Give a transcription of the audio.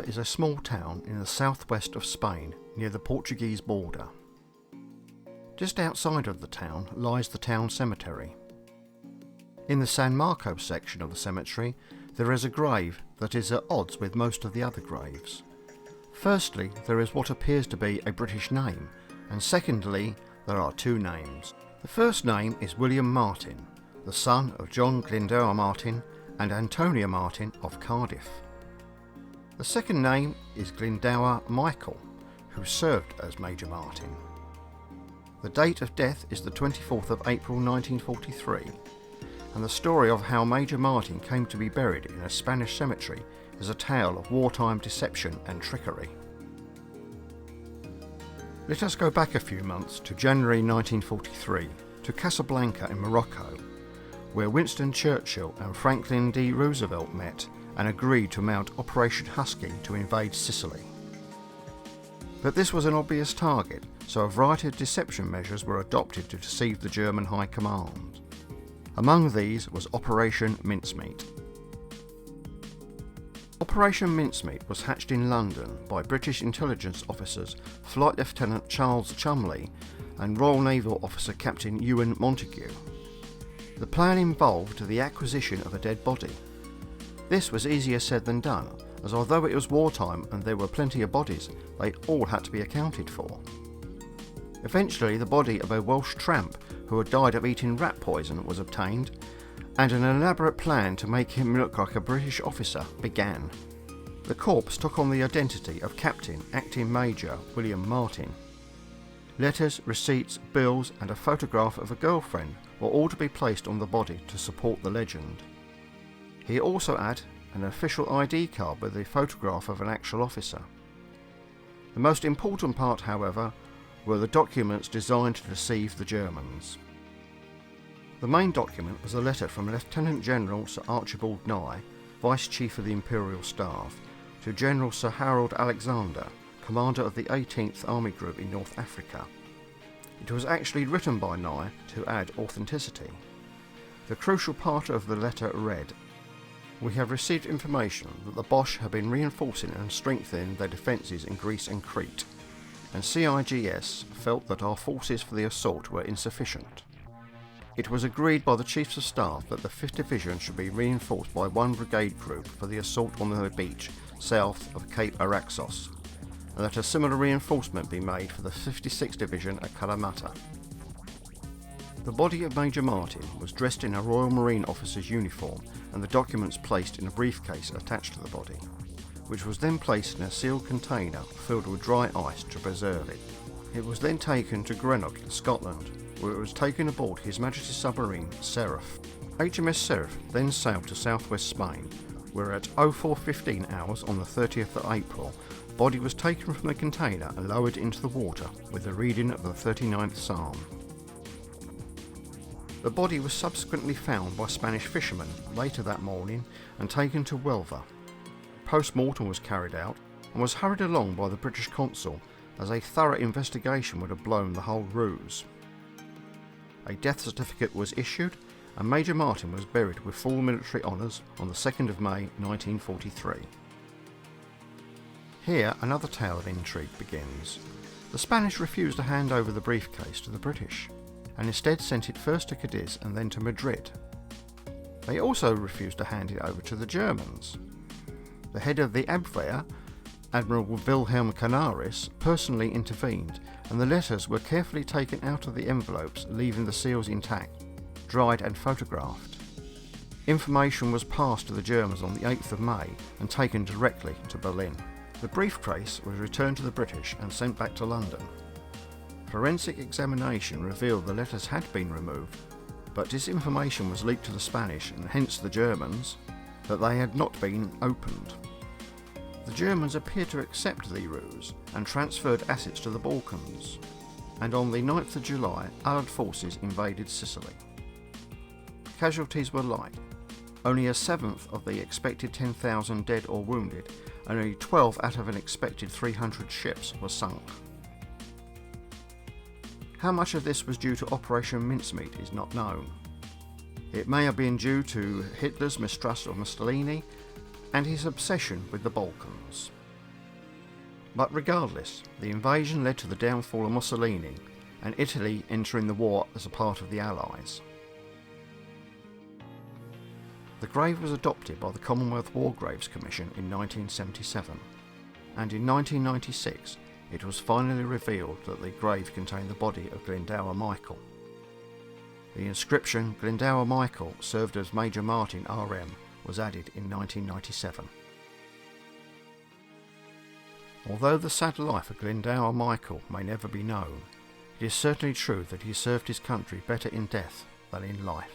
is a small town in the southwest of Spain near the Portuguese border. Just outside of the town lies the town cemetery. In the San Marcos section of the cemetery there is a grave that is at odds with most of the other graves. Firstly, there is what appears to be a British name, and secondly, there are two names. The first name is William Martin, the son of John Glendower Martin and Antonia Martin of Cardiff. The second name is Glendower Michael, who served as Major Martin. The date of death is the 24th of April 1943, and the story of how Major Martin came to be buried in a Spanish cemetery is a tale of wartime deception and trickery. Let us go back a few months to January 1943 to Casablanca in Morocco, where Winston Churchill and Franklin D. Roosevelt met and agreed to mount Operation Husky to invade Sicily. But this was an obvious target, so a variety of deception measures were adopted to deceive the German High Command. Among these was Operation Mincemeat. Operation Mincemeat was hatched in London by British intelligence officers Flight Lieutenant Charles Cholmondeley and Royal Naval Officer Captain Ewan Montague. The plan involved the acquisition of a dead body. This was easier said than done, as although it was wartime and there were plenty of bodies, they all had to be accounted for. Eventually the body of a Welsh tramp who had died of eating rat poison was obtained, and an elaborate plan to make him look like a British officer began. The corpse took on the identity of Captain Acting Major William Martin. Letters, receipts, bills and a photograph of a girlfriend were all to be placed on the body to support the legend. He also had an official ID card with the photograph of an actual officer. The most important part, however, were the documents designed to deceive the Germans. The main document was a letter from Lieutenant General Sir Archibald Nye, Vice Chief of the Imperial Staff, to General Sir Harold Alexander, commander of the 18th Army Group in North Africa. It was actually written by Nye to add authenticity. The crucial part of the letter read, "We have received information that the Boche have been reinforcing and strengthening their defences in Greece and Crete, and CIGS felt that our forces for the assault were insufficient. It was agreed by the Chiefs of Staff that the 5th Division should be reinforced by one brigade group for the assault on the beach south of Cape Araxos, and that a similar reinforcement be made for the 56th Division at Kalamata." The body of Major Martin was dressed in a Royal Marine officer's uniform and the documents placed in a briefcase attached to the body, which was then placed in a sealed container filled with dry ice to preserve it. It was then taken to Greenock in Scotland, where it was taken aboard His Majesty's submarine Seraph. HMS Seraph then sailed to southwest Spain, where at 04:15 hours on the 30th of April, the body was taken from the container and lowered into the water with the reading of the 39th Psalm. The body was subsequently found by Spanish fishermen later that morning and taken to Huelva. Post-mortem was carried out and was hurried along by the British consul, as a thorough investigation would have blown the whole ruse. A death certificate was issued and Major Martin was buried with full military honours on the 2nd of May 1943. Here another tale of intrigue begins. The Spanish refused to hand over the briefcase to the British, and instead sent it first to Cadiz and then to Madrid. They also refused to hand it over to the Germans. The head of the Abwehr, Admiral Wilhelm Canaris, personally intervened, and the letters were carefully taken out of the envelopes, leaving the seals intact, dried and photographed. Information was passed to the Germans on the 8th of May and taken directly to Berlin. The briefcase was returned to the British and sent back to London. Forensic examination revealed the letters had been removed, but this information was leaked to the Spanish and hence the Germans that they had not been opened. The Germans appeared to accept the ruse and transferred assets to the Balkans, and on the 9th of July Allied forces invaded Sicily. Casualties were light. Only a seventh of the expected 10,000 dead or wounded, and only 12 out of an expected 300 ships were sunk. How much of this was due to Operation Mincemeat is not known. It may have been due to Hitler's mistrust of Mussolini and his obsession with the Balkans. But regardless, the invasion led to the downfall of Mussolini and Italy entering the war as a part of the Allies. The grave was adopted by the Commonwealth War Graves Commission in 1977, and in 1996 it was finally revealed that the grave contained the body of Glendower Michael. The inscription Glendower Michael served as Major Martin RM was added in 1997. Although the sad life of Glendower Michael may never be known, it is certainly true that he served his country better in death than in life.